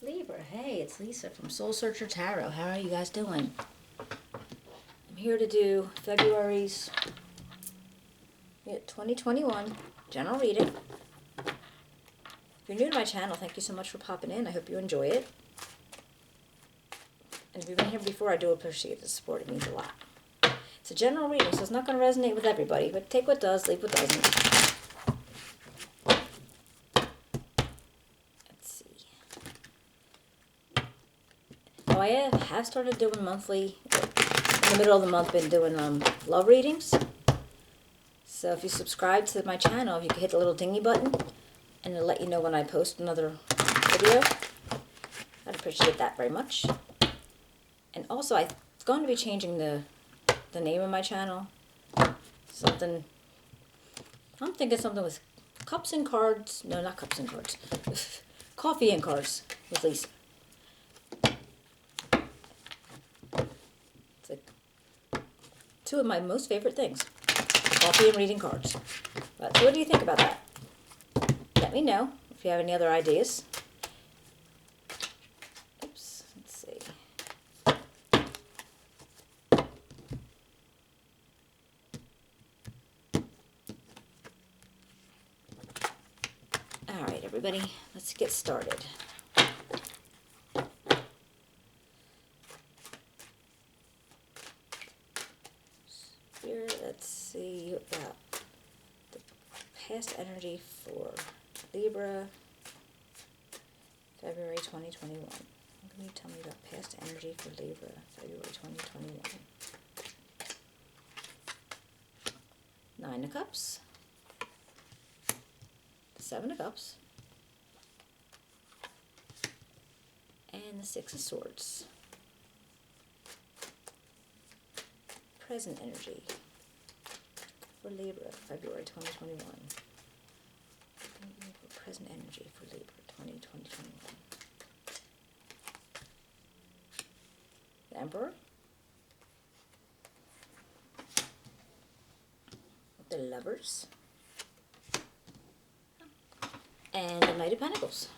Libra, hey, it's Lisa from Soul Searcher Tarot. How are you guys doing? I'm here to do February's 2021 general reading. If you're new to my channel, thank you so much for popping in. I hope you enjoy it. And if you've been here before, I do appreciate the support. It means a lot. It's a general reading, so it's not going to resonate with everybody, but take what does, leave what doesn't. Let's see. Now, I have started doing monthly, in the middle of the month, been doing love readings. So if you subscribe to my channel, if you can hit the little dingy button, and it'll let you know when I post another video. I'd appreciate that very much. And also, I'm going to be changing the name of my channel. I'm thinking something with cups and cards. No, not cups and cards. Coffee and cards with Lisa. It's like two of my most favorite things. Coffee and reading cards. But, so what do you think about that? Let me know if you have any other ideas. Oops, let's see. All right, everybody, let's get started. Here, let's see about the past energy for Libra, February 2021. What can you tell me about past energy for Libra, February 2021? Nine of Cups, Seven of Cups, and the Six of Swords. Present energy for Libra, February 2021. Present energy for Libra, 2021. The Emperor, the Lovers, and the Knight of Pentacles.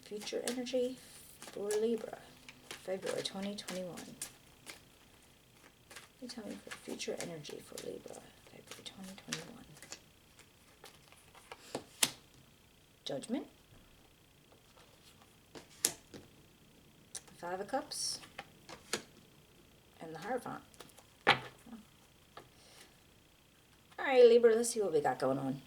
Future energy for Libra, February 2021. You tell me for future energy for Libra, February 2021. Judgment, Five of Cups, and the Hierophant. All right, Libra, let's see what we got going on.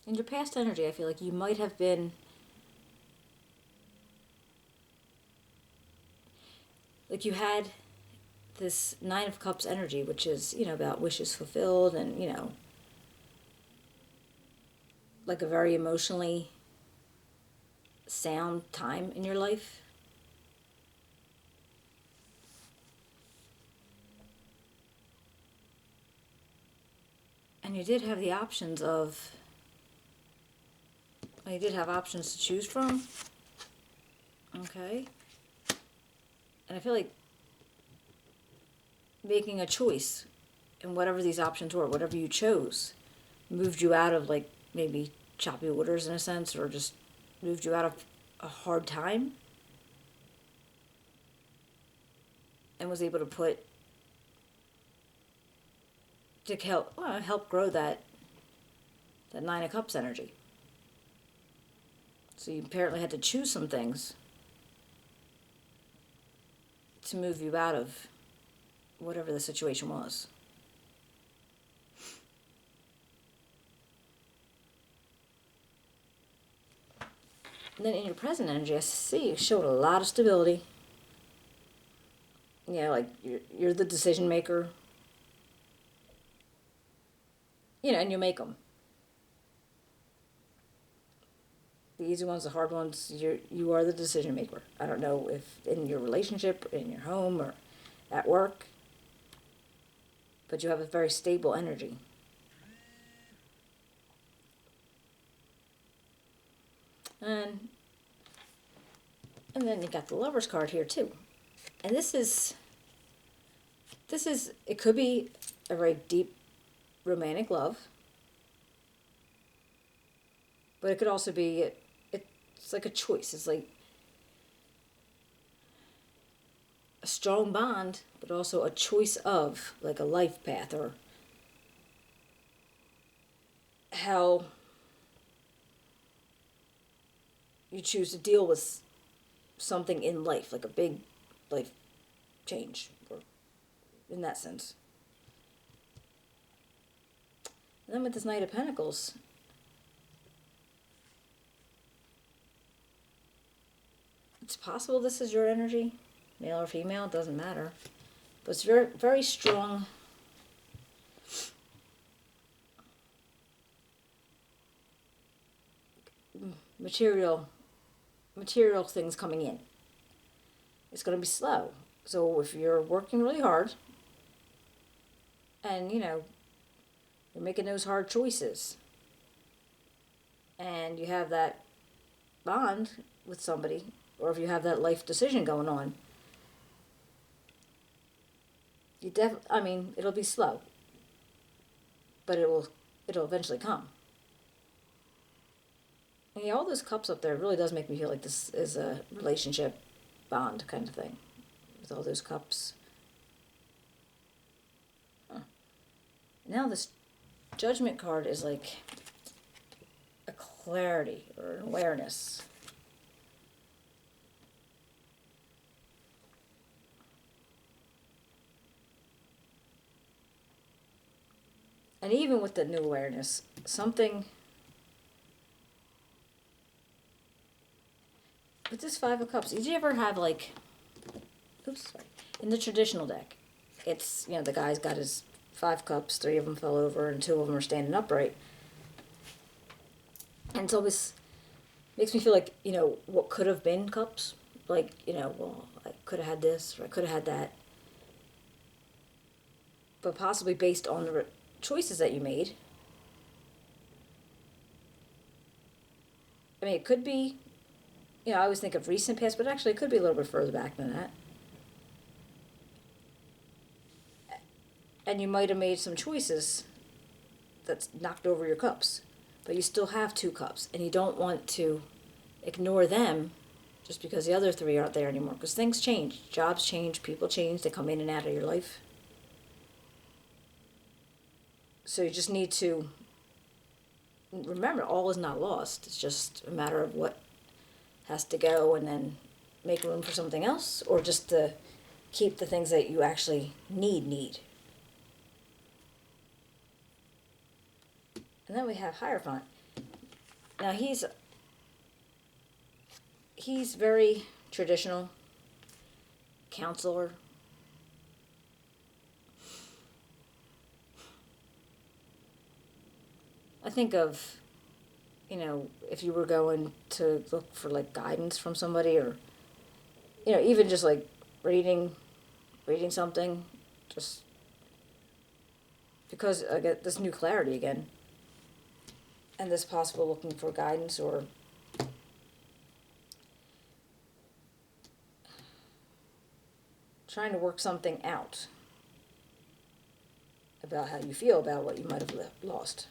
In your past energy, I feel like you might have been like you had this Nine of Cups energy, which is, about wishes fulfilled and, like a very emotionally sound time in your life. And you did have the options of, you did have options to choose from. Okay. And I feel like making a choice in whatever these options were, whatever you chose, moved you out of like maybe choppy waters in a sense, or just moved you out of a hard time, and was able to help grow that Nine of Cups energy. So you apparently had to choose some things to move you out of whatever the situation was. And then in your present energy, I see you showed a lot of stability. Yeah, like you're the decision maker. And you make them. The easy ones, the hard ones, you are the decision maker. I don't know if in your relationship, in your home, or at work, but you have a very stable energy. And And then you got the Lover's card here too. And this is, it could be a very deep romantic love. But it could also be, it's like a choice. It's like a strong bond, but also a choice of, like a life path, or how you choose to deal with something in life, like a big life change, or in that sense. And then with this Knight of Pentacles, it's possible this is your energy, male or female, it doesn't matter. But it's very, very strong material things coming in. It's going to be slow. So if you're working really hard and, you're making those hard choices and you have that bond with somebody, or if you have that life decision going on, it'll be slow, but it'll eventually come. And all those cups up there really does make me feel like this is a relationship bond kind of thing, with all those cups. Now this Judgment card is like a clarity or an awareness. And even with the new awareness, something with this Five of Cups, did you ever have in the traditional deck, it's, the guy's got his 5 cups, 3 of them fell over and 2 of them are standing upright. And it's always makes me feel like, what could have been cups. Like, well, I could have had this or I could have had that. But possibly based on the choices that you made. I mean, it could be, I always think of recent past, but actually it could be a little bit further back than that. And you might have made some choices that's knocked over your cups. But you still have 2 cups. And you don't want to ignore them just because the other 3 aren't there anymore. Because things change. Jobs change. People change. They come in and out of your life. So you just need to remember, all is not lost. It's just a matter of what has to go and then make room for something else. Or just to keep the things that you actually need. And then we have Hierophant. Now he's very traditional, counselor. I think of, if you were going to look for like guidance from somebody, or, even just like reading something, just because I get this new clarity again. And this possible looking for guidance or trying to work something out about how you feel about what you might have lost.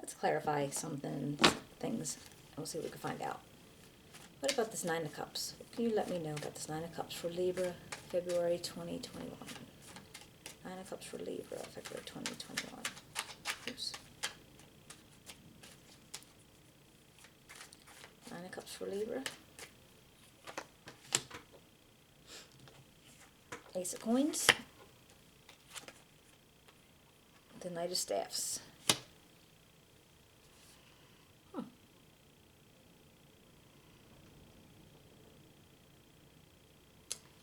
Let's clarify things, and we'll see what we can find out. What about this 9 of Cups? What can you let me know about this 9 of Cups for Libra, February 2021? 9 of Cups for Libra, February 2021. Oops. 9 of Cups for Libra. Ace of Coins. The Knight of Staffs.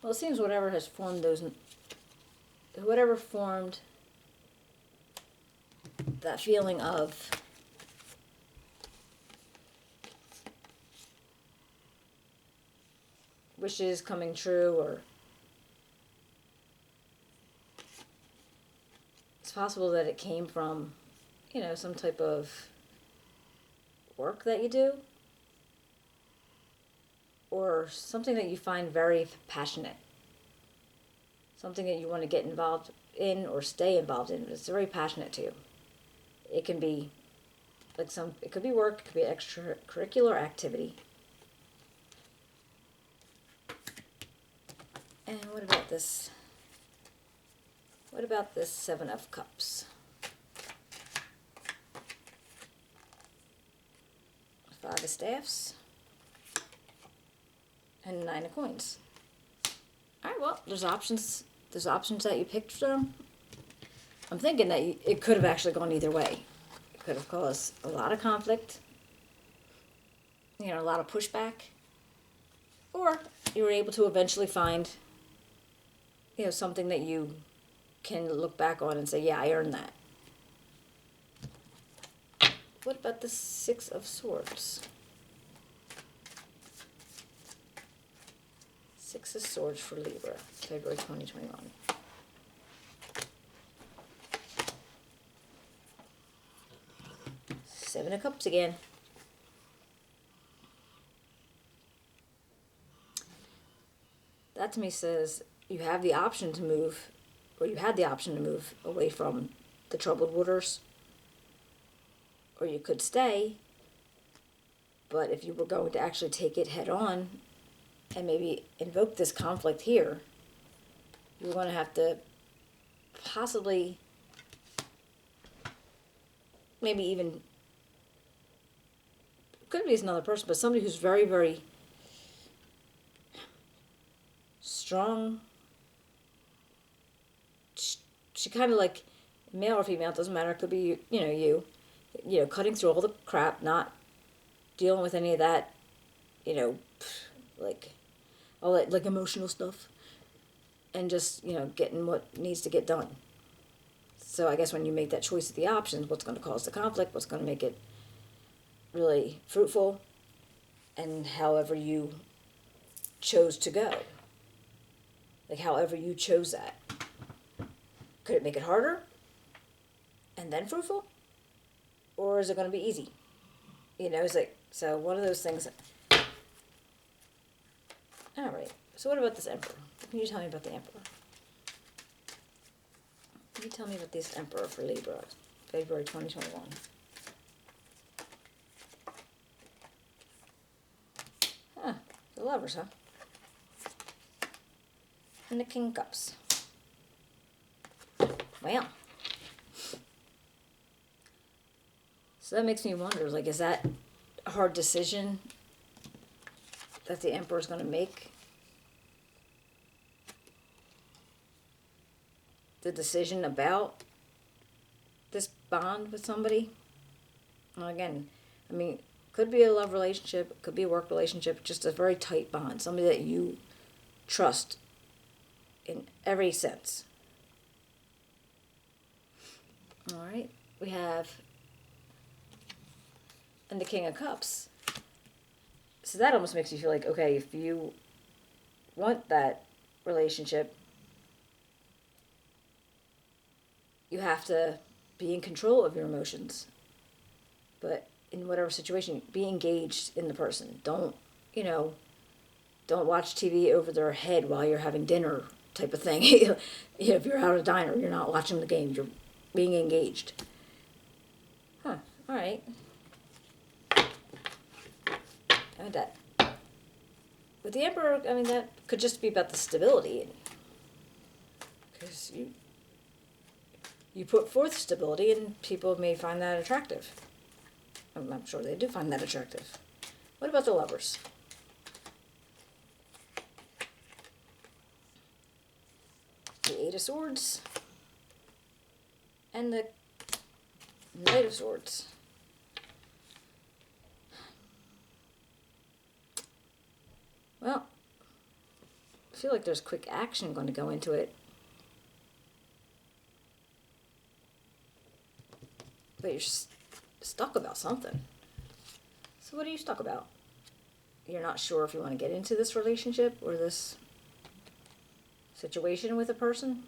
Well, it seems whatever formed that feeling of wishes coming true, or it's possible that it came from, some type of work that you do, or something that you find very passionate, something that you want to get involved in or stay involved in. It's very passionate to you. It can be like it could be work, it could be extracurricular activity. And what about this? What about this Seven of Cups? Five of Staffs. And Nine of Coins. Alright, well, there's options. There's options that you picked from. I'm thinking that it could have actually gone either way. It could have caused a lot of conflict, you know, a lot of pushback, or you were able to eventually find, you know, something that you can look back on and say, yeah, I earned that. What about the Six of Swords? Six of Swords for Libra, February 2021. Seven of Cups again. That to me says you have the option to move, or you had the option to move away from the troubled waters, or you could stay, but if you were going to actually take it head on and maybe invoke this conflict here, you're going to have to possibly, maybe even, could be another person, but somebody who's very, very strong. She kind of like, male or female, it doesn't matter, it could be, you know, cutting through all the crap, not dealing with any of that, you know, like all that like emotional stuff, and just, you know, getting what needs to get done. So I guess when you make that choice of the options, what's going to cause the conflict, what's going to make it really fruitful, and however you chose to go, like however you chose that. Could it make it harder and then fruitful, or is it going to be easy? You know, it's like, so one of those things. All right, so what about this Emperor? What can you tell me about the Emperor? Can you tell me about this Emperor for Libra, February 2021? Huh, the Lovers, huh? And the King of Cups. Well. So that makes me wonder, like, is that a hard decision that the Emperor's going to make? The decision about this bond with somebody? Well, again, I mean, could be a love relationship, could be a work relationship, just a very tight bond. Somebody that you trust in every sense. All right, we have, and the King of Cups. So that almost makes you feel like, okay, if you want that relationship, you have to be in control of your emotions. But in whatever situation, be engaged in the person. Don't, you know, don't watch TV over their head while you're having dinner type of thing. You know, if you're out at a diner, you're not watching the game, you're being engaged. Huh, all right. And that. With the Emperor, I mean, that could just be about the stability. Because you put forth stability, and people may find that attractive. I'm sure they do find that attractive. What about the Lovers? The Eight of Swords and the Knight of Swords. Well, I feel like there's quick action going to go into it. But you're stuck about something. So what are you stuck about? You're not sure if you want to get into this relationship or this situation with a person.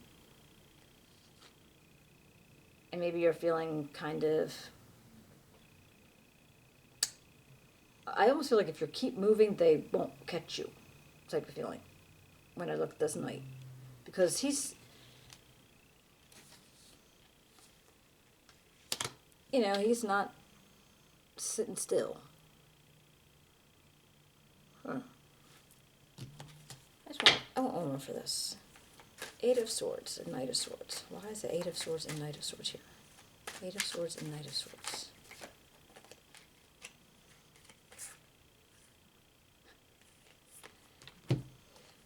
And maybe you're feeling kind of I almost feel like if you keep moving, they won't catch you, type of feeling, when I look at this Knight. Because he's, he's not sitting still. Huh. I want one more for this. Eight of Swords and Knight of Swords. Why is it Eight of Swords and Knight of Swords here? Eight of Swords and Knight of Swords.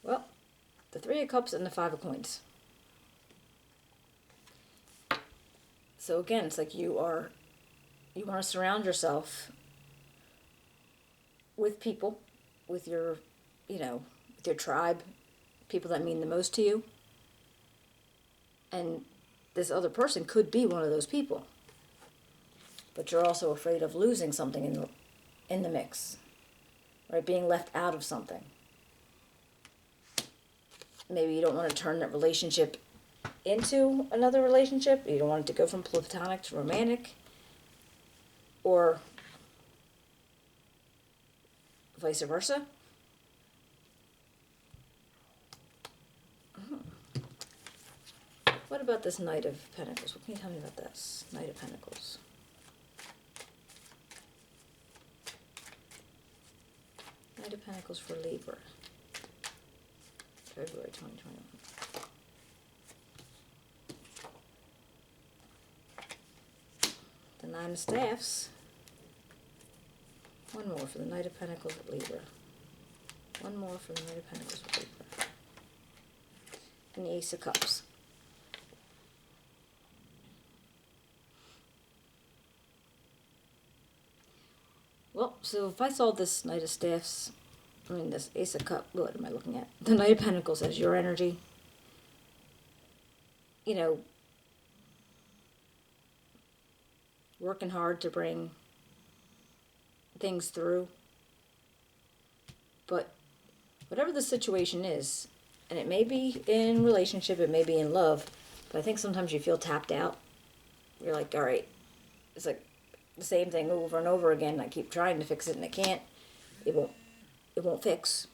Well, the Three of Cups and the Five of Coins. So again, it's like you want to surround yourself with people, with your, with your tribe, people that mean the most to you. And this other person could be one of those people. But you're also afraid of losing something in the mix, right? Being left out of something. Maybe you don't want to turn that relationship into another relationship. You don't want it to go from platonic to romantic, or vice versa. What about this Knight of Pentacles? What can you tell me about this Knight of Pentacles? Knight of Pentacles for Libra, February 2021. The Nine of Staffs. One more for the Knight of Pentacles with Libra. One more for the Knight of Pentacles with Libra. And the Ace of Cups. Well, so if I saw this Knight of Staffs, this Ace of Cups, what am I looking at? The Knight of Pentacles as your energy. Working hard to bring things through. But whatever the situation is, and it may be in relationship, it may be in love, but I think sometimes you feel tapped out. You're like, all right, it's like the same thing over and over again. I keep trying to fix it and I can't. It won't fix.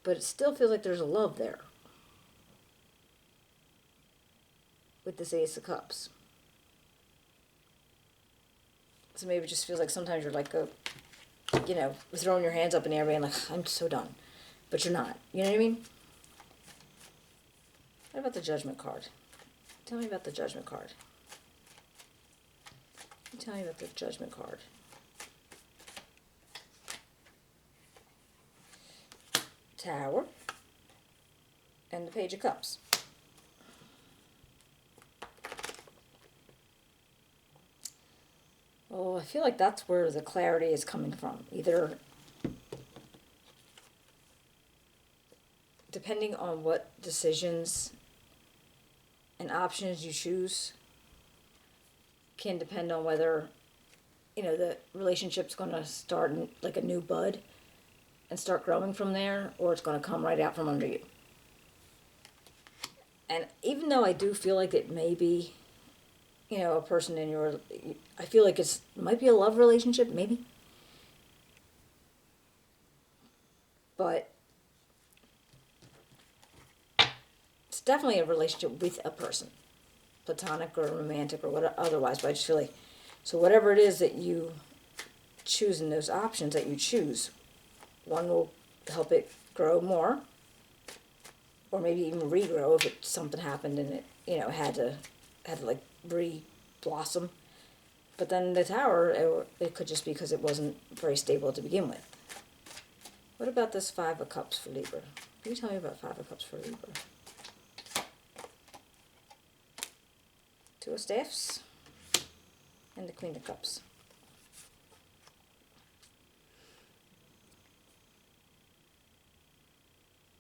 But it still feels like there's a love there with this Ace of Cups. So maybe it just feels like sometimes you're like, throwing your hands up in the air and like, I'm so done. But you're not. You know what I mean? What about the Judgment card? Tell me about the Judgment card. Tell me about the Judgment card. Tower. And the Page of Cups. Well, I feel like that's where the clarity is coming from. Either depending on what decisions and options you choose can depend on whether, the relationship's going to start like a new bud and start growing from there, or it's going to come right out from under you. And even though I do feel like it may be, a person in your, I feel like it might be a love relationship, maybe. But it's definitely a relationship with a person, platonic or romantic or whatever, otherwise. But I just feel like, so whatever it is that you choose in those options that you choose, one will help it grow more, or maybe even regrow if something happened and it, had to like re-blossom. But then the Tower, it could just be because it wasn't very stable to begin with. What about this Five of Cups for Libra? Can you tell me about Five of Cups for Libra? Two of Staffs and the Queen of Cups.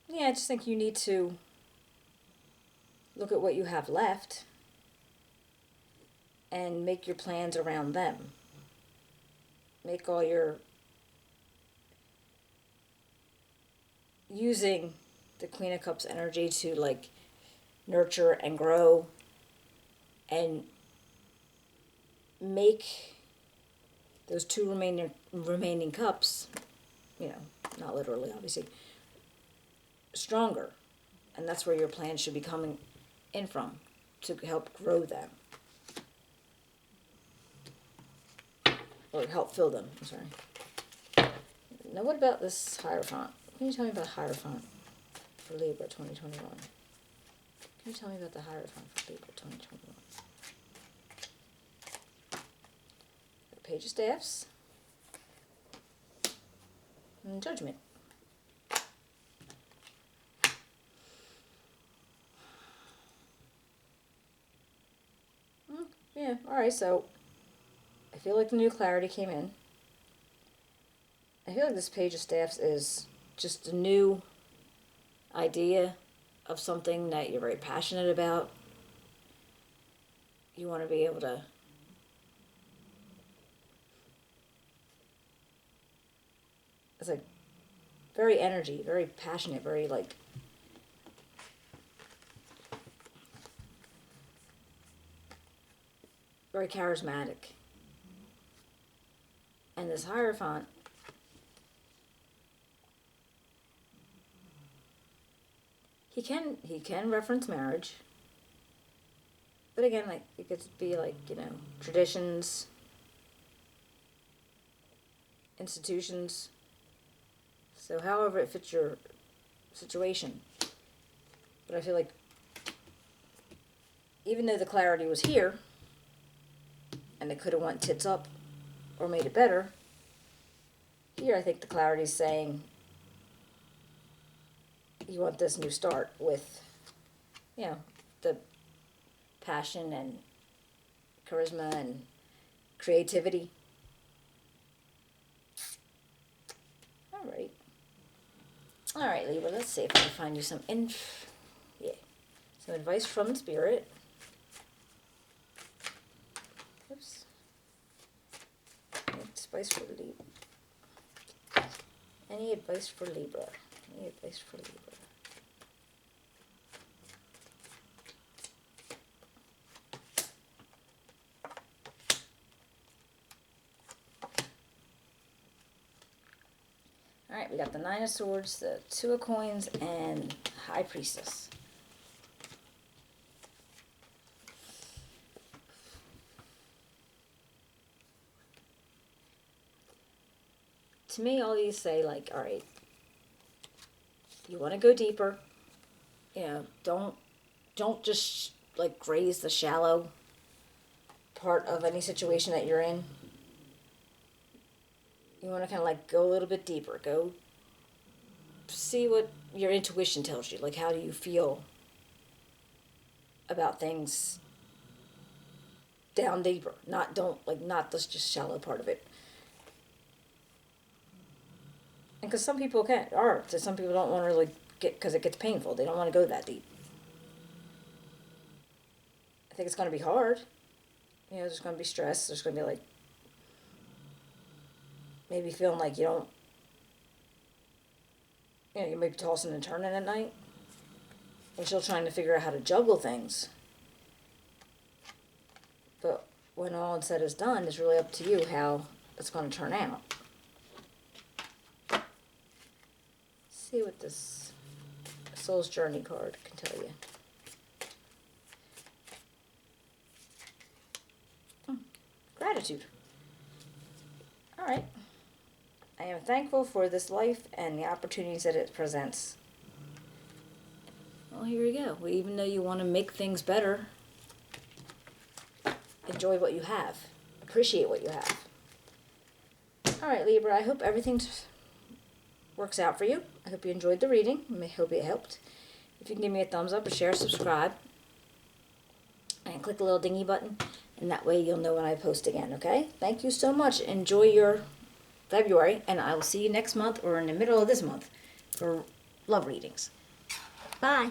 Yeah, I just think you need to look at what you have left and make your plans around them. Make all your, using the Queen of Cups energy to like nurture and grow and make those two remaining cups, you know, not literally, obviously, stronger. And that's where your plants should be coming in from, to help grow them. Or help fill them, I'm sorry. Now what about this Hierophant? Can you tell me about Hierophant for Libra 2021? Can you tell me about the Hierophant for Libra 2021? Page of Staffs. And Judgment. Yeah, alright, so I feel like the new clarity came in. I feel like this Page of Staffs is just a new idea of something that you're very passionate about. You want to be able to it's like very energy, very passionate, very like very charismatic. And this Hierophant, he can reference marriage. But again, like it could be like, you know, traditions, institutions. So however it fits your situation. But I feel like even though the clarity was here, and they could have went tits up or made it better, here I think the clarity is saying you want this new start with, you know, the passion and charisma and creativity. All right, Libra, let's see if I can find you some some advice from Spirit. Oops. Advice for Libra. Any advice for Libra? Any advice for Libra? Alright, we got the Nine of Swords, the Two of Coins, and High Priestess. To me, all these say, like, alright, you want to go deeper. You know, don't just, like, graze the shallow part of any situation that you're in. You want to kind of like go a little bit deeper. Go see what your intuition tells you. Like, how do you feel about things down deeper? Not this just shallow part of it. And because some people some people don't want to really get, because it gets painful. They don't want to go that deep. I think it's going to be hard. You know, there's going to be stress. There's going to be like, maybe feeling like you don't, you know, you may be tossing and turning at night. And still trying to figure out how to juggle things. But when all is said is done, it's really up to you how it's going to turn out. Let's see what this Soul's Journey card can tell you. Gratitude. All right. I am thankful for this life and the opportunities that it presents. Well, here we go. Well, even though you want to make things better, enjoy what you have. Appreciate what you have. All right, Libra, I hope everything works out for you. I hope you enjoyed the reading. I hope it helped. If you can give me a thumbs up, a share, subscribe, and click the little dingy button, and that way you'll know when I post again, okay? Thank you so much. Enjoy your February, and I will see you next month or in the middle of this month for love readings. Bye.